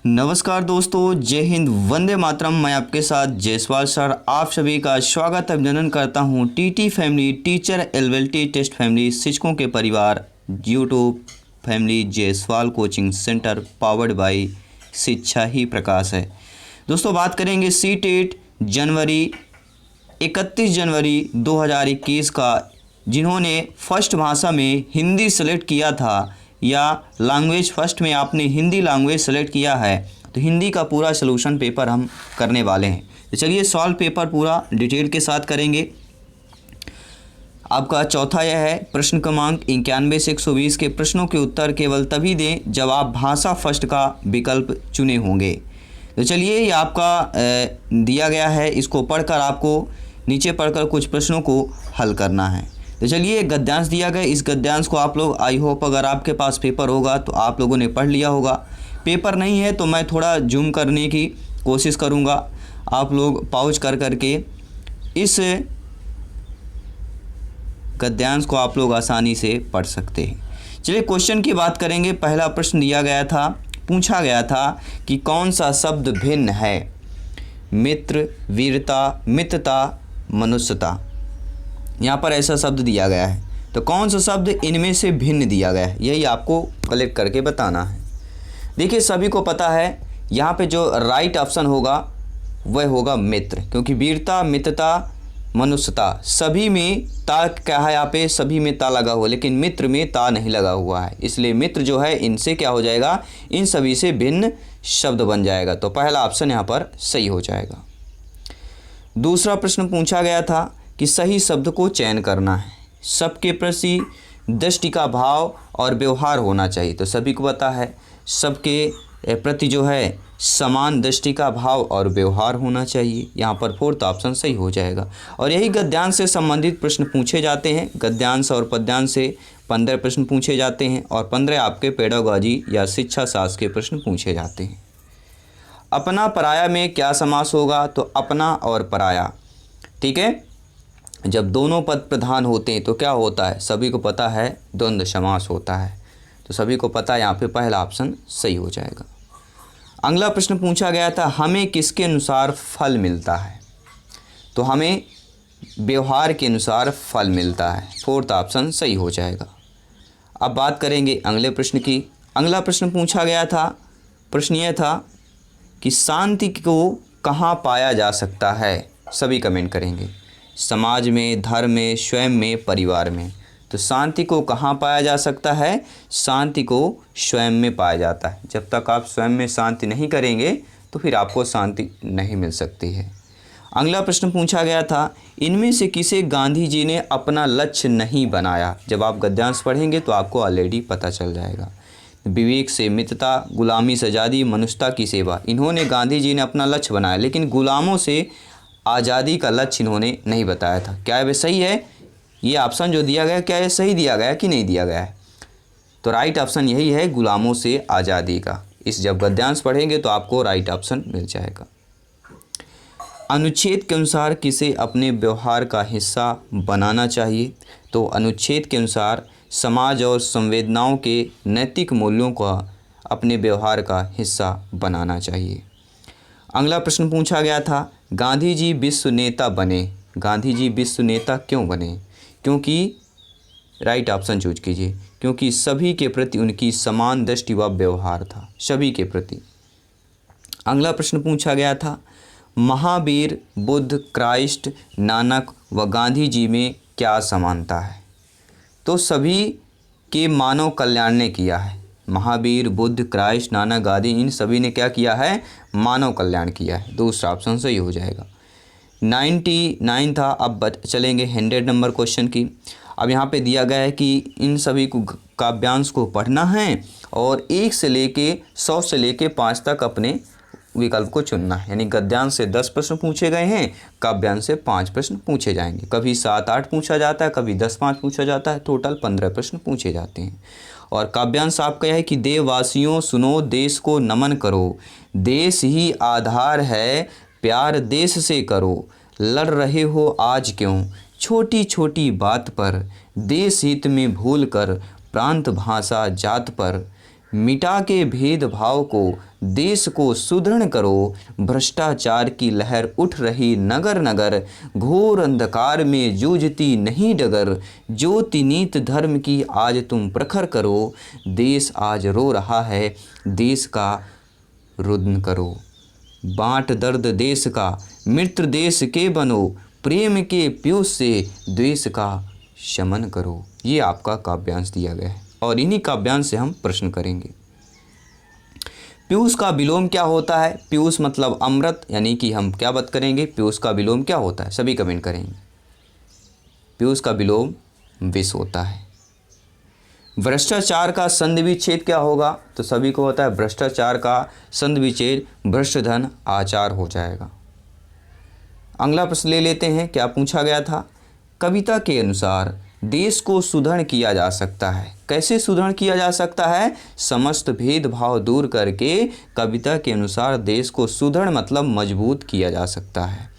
नमस्कार दोस्तों, जय हिंद, वंदे मातरम। मैं आपके साथ जयसवाल सर आप सभी का स्वागत अभिनंदन करता हूं टीटी फैमिली टीचर एलवेलटी टेस्ट फैमिली शिक्षकों के परिवार YouTube family Jaiswal coaching centre powered by शिक्षा ही प्रकाश है। दोस्तों बात करेंगे सीटेट जनवरी 31 जनवरी 2021 का, जिन्होंने फर्स्ट भाषा में हिंदी सेलेक्ट किया था या लैंग्वेज फर्स्ट में आपने हिंदी लैंग्वेज सेलेक्ट किया है, तो हिंदी का पूरा सलूशन पेपर हम करने वाले हैं। तो चलिए सॉल्व पेपर पूरा डिटेल के साथ करेंगे। आपका चौथा यह है, प्रश्न क्रमांक 91 से 120 के प्रश्नों के उत्तर केवल तभी दें जब आप भाषा फर्स्ट का विकल्प चुने होंगे। तो चलिए ये आपका दिया गया है, इसको पढ़कर आपको नीचे पढ़कर कुछ प्रश्नों को हल करना है। तो चलिए गद्यांश दिया गया, इस गद्यांश को आप लोग आई होप अगर आपके पास पेपर होगा तो आप लोगों ने पढ़ लिया होगा। पेपर नहीं है तो मैं थोड़ा जूम करने की कोशिश करूँगा, आप लोग पॉज कर करके इस गद्यांश को आप लोग आसानी से पढ़ सकते हैं। चलिए क्वेश्चन की बात करेंगे। पहला प्रश्न दिया गया था, पूछा गया था कि कौन सा शब्द भिन्न है? मित्र, वीरता, मित्रता, मनुष्यता। यहाँ पर ऐसा शब्द दिया गया है, तो कौन सा शब्द इनमें से भिन्न दिया गया है, यही आपको कलेक्ट करके बताना है। देखिए सभी को पता है यहाँ पे जो राइट ऑप्शन होगा वह होगा मित्र, क्योंकि वीरता, मित्रता, मनुष्यता सभी में ता क्या है, यहाँ पे सभी में ता लगा हुआ, लेकिन मित्र में ता नहीं लगा हुआ है, इसलिए मित्र जो है इनसे क्या हो जाएगा, इन सभी से भिन्न शब्द बन जाएगा। तो पहला ऑप्शन यहाँ पर सही हो जाएगा। दूसरा प्रश्न पूछा गया था कि सही शब्द को चयन करना है। सबके प्रति दृष्टि का भाव और व्यवहार होना चाहिए, तो सभी को पता है सबके प्रति जो है समान दृष्टि का भाव और व्यवहार होना चाहिए। यहाँ पर फोर्थ ऑप्शन सही हो जाएगा। और यही गद्यांश से संबंधित प्रश्न पूछे जाते हैं। गद्यांश और पद्यांश से 15 प्रश्न पूछे जाते हैं और 15 आपके पेडागॉजी या शिक्षा शास्त्र के प्रश्न पूछे जाते हैं। अपना पराया में क्या समास होगा? तो अपना और पराया, ठीक है। जब दोनों पद प्रधान होते हैं तो क्या होता है, सभी को पता है द्वंद्व समास होता है, तो सभी को पता है, यहाँ पे पहला ऑप्शन सही हो जाएगा। अगला प्रश्न पूछा गया था, हमें किसके अनुसार फल मिलता है? तो हमें व्यवहार के अनुसार फल मिलता है, फोर्थ ऑप्शन सही हो जाएगा। अब बात करेंगे अगले प्रश्न की। अगला प्रश्न पूछा गया था, प्रश्न यह था कि शांति को कहाँ पाया जा सकता है? सभी कमेंट करेंगे। समाज में, धर्म में, स्वयं में, परिवार में। तो शांति को कहाँ पाया जा सकता है? शांति को स्वयं में पाया जाता है। जब तक आप स्वयं में शांति नहीं करेंगे तो फिर आपको शांति नहीं मिल सकती है। अगला प्रश्न पूछा गया था, इनमें से किसे गांधी जी ने अपना लक्ष्य नहीं बनाया? जब आप गद्यांश पढ़ेंगे तो आपको ऑलरेडी पता चल जाएगा। विवेक से मित्रता, गुलामी से आज़ादी, मनुष्यता की सेवा, इन्होंने गांधी जी ने अपना लक्ष्य बनाया, लेकिन गुलामों से आज़ादी का लक्ष्य इन्होंने नहीं बताया था। क्या है वे सही है? ये ऑप्शन जो दिया गया, क्या ये सही दिया गया कि नहीं दिया गया है? तो राइट ऑप्शन यही है, गुलामों से आज़ादी का। इस जब गद्यांश पढ़ेंगे तो आपको राइट ऑप्शन मिल जाएगा। अनुच्छेद के अनुसार किसे अपने व्यवहार का हिस्सा बनाना चाहिए? तो अनुच्छेद के अनुसार समाज और संवेदनाओं के नैतिक मूल्यों का अपने व्यवहार का हिस्सा बनाना चाहिए। अगला प्रश्न पूछा गया था, गांधी जी विश्व नेता बने। गांधी जी विश्व नेता क्यों बने? क्योंकि राइट ऑप्शन चूज कीजिए, क्योंकि सभी के प्रति उनकी समान दृष्टि व व्यवहार था, सभी के प्रति। अगला प्रश्न पूछा गया था, महावीर, बुद्ध, क्राइस्ट, नानक व गांधी जी में क्या समानता है? तो सभी के मानव कल्याण ने किया है। महावीर, बुद्ध, क्राइस्ट, नानक, गांधी, इन सभी ने क्या किया है? मानव कल्याण किया है। दूसरा ऑप्शन सही हो जाएगा। 99 था। अब चलेंगे 100 नंबर क्वेश्चन की। अब यहाँ पे दिया गया है कि इन सभी को काव्यांश को पढ़ना है और 1 से लेके 100 से लेके 5 तक अपने विकल्प को चुनना है। यानी गद्यांश से 10 प्रश्न पूछे गए हैं, काव्यांश से 5 प्रश्न पूछे जाएंगे। कभी 7-8 पूछा जाता है, कभी 10-5 पूछा जाता है, टोटल 15 प्रश्न पूछे जाते हैं। और काव्यांश आपका यह है कि देशवासियों सुनो, देश को नमन करो, देश ही आधार है, प्यार देश से करो, लड़ रहे हो आज क्यों छोटी छोटी बात पर, देश हित में भूल कर प्रांत भाषा जात पर, मिटा के भेदभाव को देश को सुदृढ़ करो, भ्रष्टाचार की लहर उठ रही नगर नगर, घोर अंधकार में जूझती नहीं डगर, ज्योति नीत धर्म की आज तुम प्रखर करो, देश आज रो रहा है देश का रुदन करो, बांट दर्द देश का मित्र देश के बनो, प्रेम के पीयूष से द्वेष का शमन करो। ये आपका काव्यांश दिया गया है और इन्हीं काव्यांश से हम प्रश्न करेंगे। पीयूष का विलोम क्या होता है? पीयूष मतलब अमृत, यानी कि हम क्या बात करेंगे, पीयूष का विलोम क्या होता है? सभी कमेंट करेंगे। पीयूष का विलोम विष होता है। भ्रष्टाचार का संधि विच्छेद क्या होगा? तो सभी को होता है भ्रष्टाचार का संधि विच्छेद भ्रष्ट धन आचार हो जाएगा। अगला प्रश्न ले लेते हैं। क्या पूछा गया था? कविता के अनुसार देश को सुदृढ़ किया जा सकता है। कैसे सुदृढ़ किया जा सकता है? समस्त भेदभाव दूर करके कविता के अनुसार देश को सुदृढ़ मतलब मजबूत किया जा सकता है।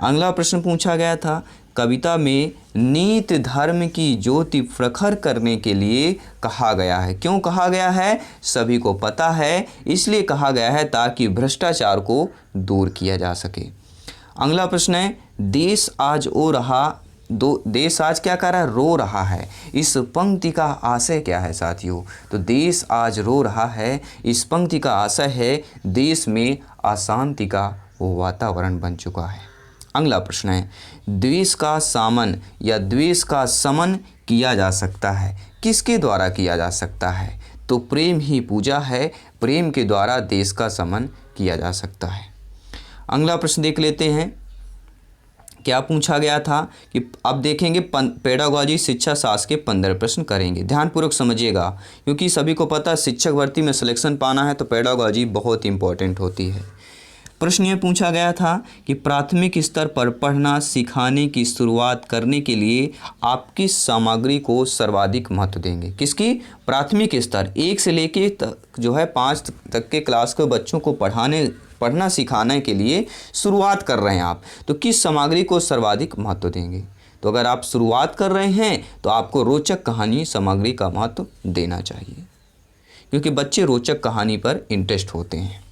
अगला प्रश्न पूछा गया था, कविता में नीत धर्म की ज्योति प्रखर करने के लिए कहा गया है। क्यों कहा गया है? सभी को पता है, इसलिए कहा गया है ताकि भ्रष्टाचार को दूर किया जा सके। अगला प्रश्न है, देश आज देश आज क्या कर रहा है? रो रहा है। इस पंक्ति का आशय क्या है साथियों? तो देश आज रो रहा है, इस पंक्ति का आशय है देश में अशांति का वातावरण बन चुका है। अगला प्रश्न है, द्वेष का सामन या द्वेष का समन किया जा सकता है। किसके द्वारा किया जा सकता है? तो प्रेम ही पूजा है, प्रेम के द्वारा देश का समन किया जा सकता है। अगला प्रश्न देख लेते हैं। क्या पूछा गया था कि अब देखेंगे पेडागॉजी शिक्षा शास्त्र के 15 प्रश्न करेंगे। ध्यानपूर्वक समझिएगा, क्योंकि सभी को पता है शिक्षक भर्ती में सिलेक्शन पाना है तो पेडागॉजी बहुत इंपॉर्टेंट होती है। प्रश्न ये पूछा गया था कि प्राथमिक स्तर पर पढ़ना सिखाने की शुरुआत करने के लिए आप किस सामग्री को सर्वाधिक महत्व देंगे? किसकी? प्राथमिक स्तर 1 से लेके जो है 5 तक के क्लास के बच्चों को पढ़ना सिखाने के लिए शुरुआत कर रहे हैं आप, तो किस सामग्री को सर्वाधिक महत्व देंगे? तो अगर आप शुरुआत कर रहे हैं तो आपको रोचक कहानी सामग्री का महत्व देना चाहिए, क्योंकि बच्चे रोचक कहानी पर इंटरेस्ट होते हैं।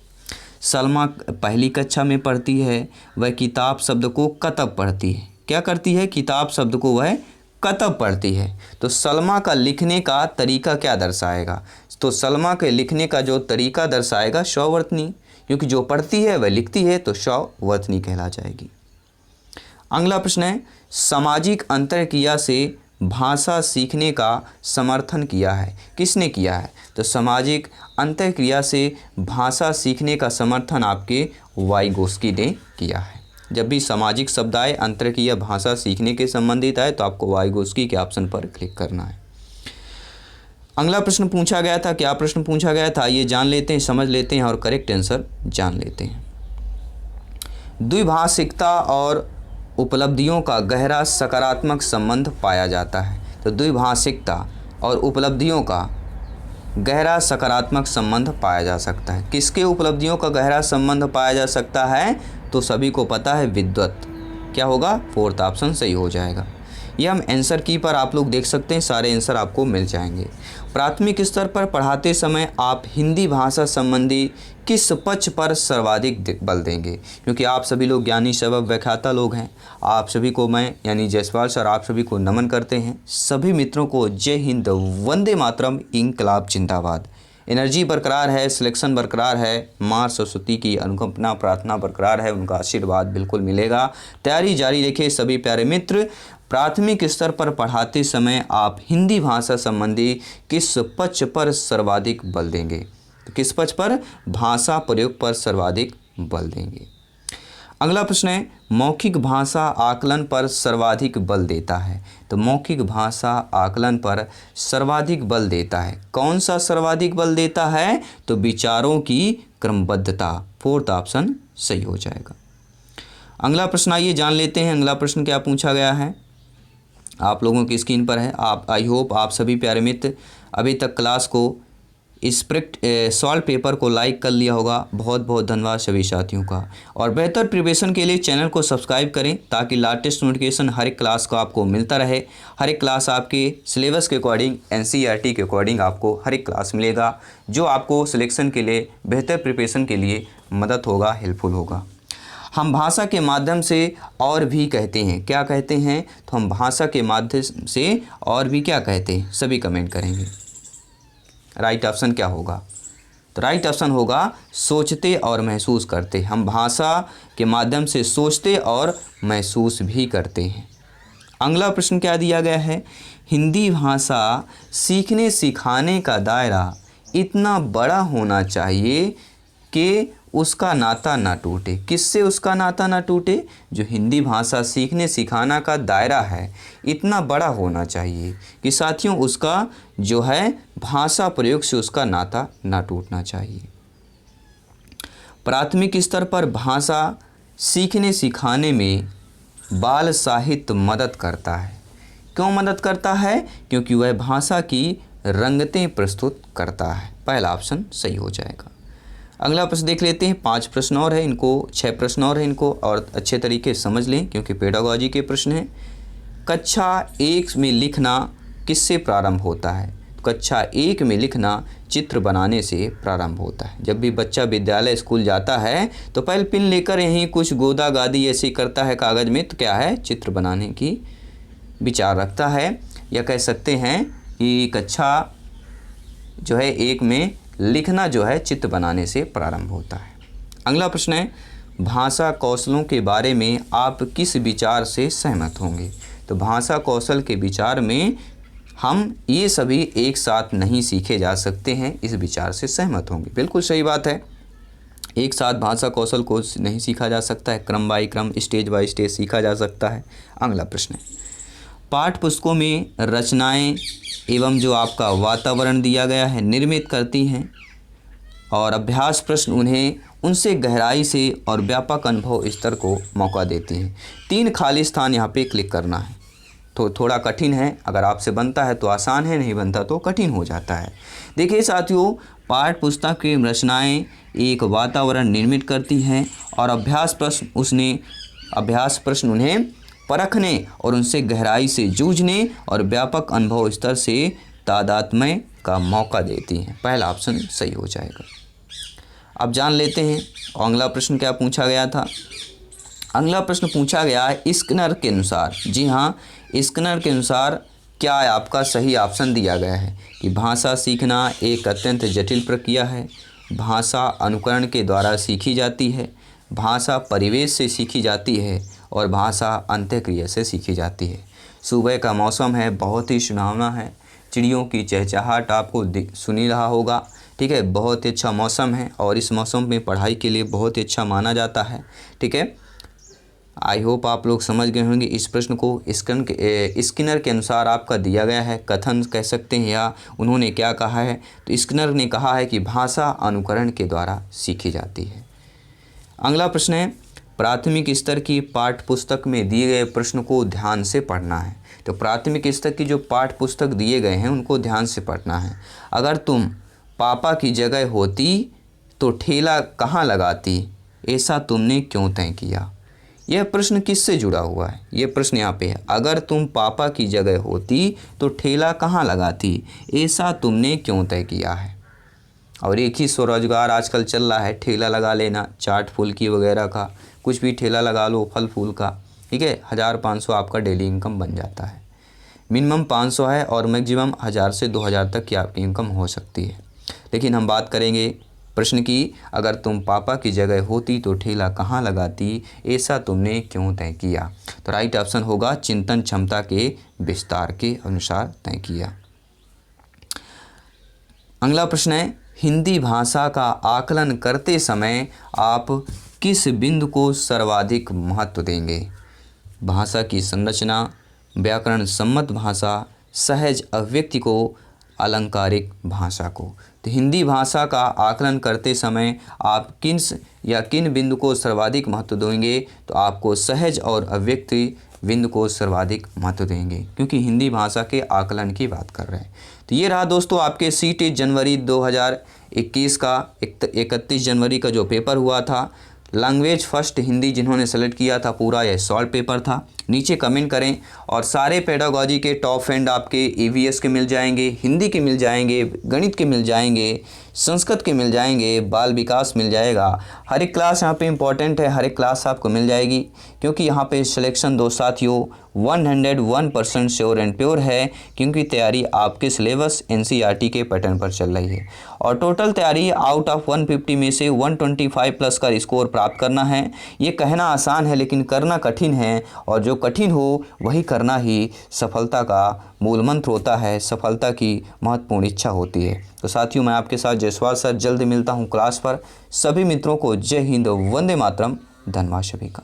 सलमा पहली कक्षा में पढ़ती है, वह किताब शब्द को कतब पढ़ती है। क्या करती है? किताब शब्द को वह कतब पढ़ती है। तो सलमा का लिखने का तरीका क्या दर्शाएगा? तो सलमा के लिखने का जो तरीका दर्शाएगा सौवर्तनी, क्योंकि जो पढ़ती है वह लिखती है तो सौवर्तनी कहला जाएगी। अगला प्रश्न है, सामाजिक अंतरक्रिया से भाषा सीखने का समर्थन किया है। किसने किया है? तो सामाजिक अंतरक्रिया से भाषा सीखने का समर्थन आपके वाइगोस्की ने किया है। जब भी सामाजिक शब्द आए अंतरक्रिया भाषा सीखने के संबंधित आए तो आपको वाइगोस्की के ऑप्शन पर क्लिक करना है। अगला प्रश्न पूछा गया था। क्या प्रश्न पूछा गया था ये जान लेते हैं, समझ लेते हैं और करेक्ट आंसर जान लेते हैं। द्विभाषिकता और उपलब्धियों का गहरा सकारात्मक संबंध पाया जाता है। तो द्विभाषिकता और उपलब्धियों का गहरा सकारात्मक संबंध पाया जा सकता है। किसके उपलब्धियों का गहरा संबंध पाया जा सकता है? तो सभी को पता है विद्वत। क्या होगा? 4th ऑप्शन सही हो जाएगा। ये हम आंसर की पर आप लोग देख सकते हैं, सारे आंसर आपको मिल जाएंगे। प्राथमिक स्तर पर पढ़ाते समय आप हिंदी भाषा संबंधी किस पक्ष पर सर्वाधिक बल देंगे? क्योंकि आप सभी लोग ज्ञानी सबब व्याख्याता लोग हैं। आप सभी को मैं यानी जयसवाल सर आप सभी को नमन करते हैं। सभी मित्रों को जय हिंद, वंदे मातरम, इंकलाब जिंदाबाद। एनर्जी बरकरार है, सिलेक्शन बरकरार है, माँ सरस्वती की अनुकंपना प्रार्थना बरकरार है, उनका आशीर्वाद बिल्कुल मिलेगा। तैयारी जारी रखिए सभी प्यारे मित्र। प्राथमिक स्तर पर पढ़ाते समय आप हिंदी भाषा संबंधी किस पक्ष पर सर्वाधिक बल देंगे? तो किस पक्ष पर? भाषा प्रयोग पर सर्वाधिक बल देंगे। अगला प्रश्न है, मौखिक भाषा आकलन पर सर्वाधिक बल देता है। तो मौखिक भाषा आकलन पर सर्वाधिक बल देता है। कौन सा सर्वाधिक बल देता है? तो विचारों की क्रमबद्धता। 4th ऑप्शन सही हो जाएगा। अगला प्रश्न आइए जान लेते हैं। अगला प्रश्न क्या पूछा गया है? आप लोगों की स्क्रीन पर है। आई होप आप सभी प्यारे मित्र अभी तक क्लास को सॉल्व पेपर को लाइक कर लिया होगा। बहुत बहुत धन्यवाद सभी साथियों का। और बेहतर प्रिपरेशन के लिए चैनल को सब्सक्राइब करें ताकि लेटेस्ट नोटिफिकेशन हर एक क्लास का आपको मिलता रहे। हर एक क्लास आपके सिलेबस के अकॉर्डिंग, एनसीईआरटी के अकॉर्डिंग आपको हर एक क्लास मिलेगा, जो आपको सिलेक्शन के लिए, बेहतर प्रिपरेशन के लिए मदद होगा, हेल्पफुल होगा। हम भाषा के माध्यम से और भी कहते हैं, क्या कहते हैं? तो हम भाषा के माध्यम से और भी क्या कहते हैं? सभी कमेंट करेंगे। राइट ऑप्शन क्या होगा? तो राइट ऑप्शन होगा सोचते और महसूस करते। हम भाषा के माध्यम से सोचते और महसूस भी करते हैं। अगला प्रश्न क्या दिया गया है? हिंदी भाषा सीखने सिखाने का दायरा इतना बड़ा होना चाहिए कि उसका नाता ना टूटे। किससे उसका नाता ना टूटे? जो हिंदी भाषा सीखने सिखाना का दायरा है इतना बड़ा होना चाहिए कि साथियों उसका जो है भाषा प्रयोग से उसका नाता ना टूटना चाहिए। प्राथमिक स्तर पर भाषा सीखने सिखाने में बाल साहित्य मदद करता है। क्यों मदद करता है? क्योंकि वह भाषा की रंगतें प्रस्तुत करता है। पहला ऑप्शन सही हो जाएगा। अगला प्रश्न देख लेते हैं। 5 प्रश्न और है, इनको 6 प्रश्न और है, इनको और अच्छे तरीके से समझ लें क्योंकि पेडागोजी के प्रश्न हैं। कक्षा 1 में लिखना किससे प्रारंभ होता है? कक्षा 1 में लिखना चित्र बनाने से प्रारंभ होता है। जब भी बच्चा विद्यालय स्कूल जाता है तो पहले पेन लेकर यहीं कुछ गोदा गादी ऐसे करता है कागज़ में, तो क्या है? चित्र बनाने की विचार रखता है। या कह सकते हैं कि कक्षा जो है 1 में लिखना जो है चित्र बनाने से प्रारंभ होता है। अगला प्रश्न है भाषा कौशलों के बारे में आप किस विचार से सहमत होंगे? तो भाषा कौशल के विचार में हम ये सभी एक साथ नहीं सीखे जा सकते हैं, इस विचार से सहमत होंगे। बिल्कुल सही बात है, एक साथ भाषा कौशल को नहीं सीखा जा सकता है, क्रम बाई क्रम, स्टेज बाई स्टेज सीखा जा सकता है। अगला प्रश्न है पाठ्य पुस्तकों में रचनाएं एवं जो आपका वातावरण दिया गया है निर्मित करती हैं और अभ्यास प्रश्न उन्हें उनसे गहराई से और व्यापक अनुभव स्तर को मौका देती हैं। 3 खाली स्थान यहाँ पे क्लिक करना है। तो थोड़ा कठिन है, अगर आपसे बनता है तो आसान है, नहीं बनता तो कठिन हो जाता है। देखिए साथियों, पाठ्य पुस्तक की रचनाएं एक वातावरण निर्मित करती हैं और अभ्यास प्रश्न उन्हें परखने और उनसे गहराई से जूझने और व्यापक अनुभव स्तर से तादात्म्य का मौका देती हैं। पहला ऑप्शन सही हो जाएगा। अब जान लेते हैं अगला प्रश्न क्या पूछा गया था। अगला प्रश्न पूछा गया है स्किनर के अनुसार। जी हाँ, स्किनर के अनुसार क्या है? आपका सही ऑप्शन दिया गया है कि भाषा सीखना एक अत्यंत जटिल प्रक्रिया है। भाषा अनुकरण के द्वारा सीखी जाती है, भाषा परिवेश से सीखी जाती है और भाषा अंतःक्रिया से सीखी जाती है। सुबह का मौसम है, बहुत ही सुहावना है, चिड़ियों की चहचहाहट आपको सुनी रहा होगा। ठीक है, बहुत ही अच्छा मौसम है और इस मौसम में पढ़ाई के लिए बहुत ही अच्छा माना जाता है। ठीक है, आई होप आप लोग समझ गए होंगे इस प्रश्न को। स्किनर के अनुसार आपका दिया गया है, कथन कह सकते हैं, या उन्होंने क्या कहा है? तो स्किनर ने कहा है कि भाषा अनुकरण के द्वारा सीखी जाती है। अगला प्रश्न है प्राथमिक स्तर की पाठ्य पुस्तक में दिए गए प्रश्न को ध्यान से पढ़ना है। तो प्राथमिक स्तर की जो पाठ्य पुस्तक दिए गए हैं उनको ध्यान से पढ़ना है। अगर तुम पापा की जगह होती तो ठेला कहाँ लगाती, ऐसा तुमने क्यों तय किया? यह प्रश्न किससे जुड़ा हुआ है? यह प्रश्न यहाँ पे है, अगर तुम पापा की जगह होती तो ठेला कहाँ लगाती, ऐसा तुमने क्यों तय किया है? और एक ही स्वरोजगार आजकल चल रहा है, ठेला लगा लेना, चाट फुल्की वगैरह का, कुछ भी ठेला लगा लो, फल फूल का। ठीक है, 1000-500 आपका डेली इनकम बन जाता है। मिनिमम 500 है और मैक्सिमम 1000 से 2000 तक की आपकी इनकम हो सकती है। लेकिन हम बात करेंगे प्रश्न की, अगर तुम पापा की जगह होती तो ठेला कहाँ लगाती, ऐसा तुमने क्यों तय किया? तो राइट ऑप्शन होगा चिंतन क्षमता के विस्तार के अनुसार तय किया। अगला प्रश्न है हिंदी भाषा का आकलन करते समय आप किस बिंदु को सर्वाधिक महत्व देंगे? भाषा की संरचना, व्याकरण सम्मत भाषा, सहज अभिव्यक्ति को, अलंकारिक भाषा को। तो हिंदी भाषा का आकलन करते समय आप किन बिंदु को सर्वाधिक महत्व देंगे? तो आपको सहज और अभिव्यक्ति बिंदु को सर्वाधिक महत्व देंगे, क्योंकि हिंदी भाषा के आकलन की बात कर रहे हैं। तो ये रहा दोस्तों आपके सीटेट जनवरी 2021 का 31 जनवरी का जो पेपर हुआ था। लैंग्वेज फर्स्ट हिंदी जिन्होंने सेलेक्ट किया था पूरा यह सॉल्व पेपर था। नीचे कमेंट करें और सारे पेडागॉजी के टॉप एंड आपके ईवीएस के मिल जाएंगे, हिंदी के मिल जाएंगे, गणित के मिल जाएंगे, संस्कृत के मिल जाएंगे, बाल विकास मिल जाएगा। हर एक क्लास यहाँ पे इंपॉर्टेंट है, हर एक क्लास आपको मिल जाएगी क्योंकि यहाँ पे सिलेक्शन दो साथियों 101% श्योर एंड प्योर है क्योंकि तैयारी आपके सिलेबस एनसीईआरटी के पैटर्न पर चल रही है। और टोटल तैयारी आउट ऑफ 150 में से 125 प्लस का स्कोर प्राप्त करना है। ये कहना आसान है लेकिन करना कठिन है, और जो कठिन हो वही करना ही सफलता का मूल मंत्र होता है, सफलता की महत्वपूर्ण इच्छा होती है। तो साथियों मैं आपके साथ जयसवाल सर जल्द मिलता हूँ क्लास पर। सभी मित्रों को जय हिंद, वंदे मातरम, धन्यवाद सभी का।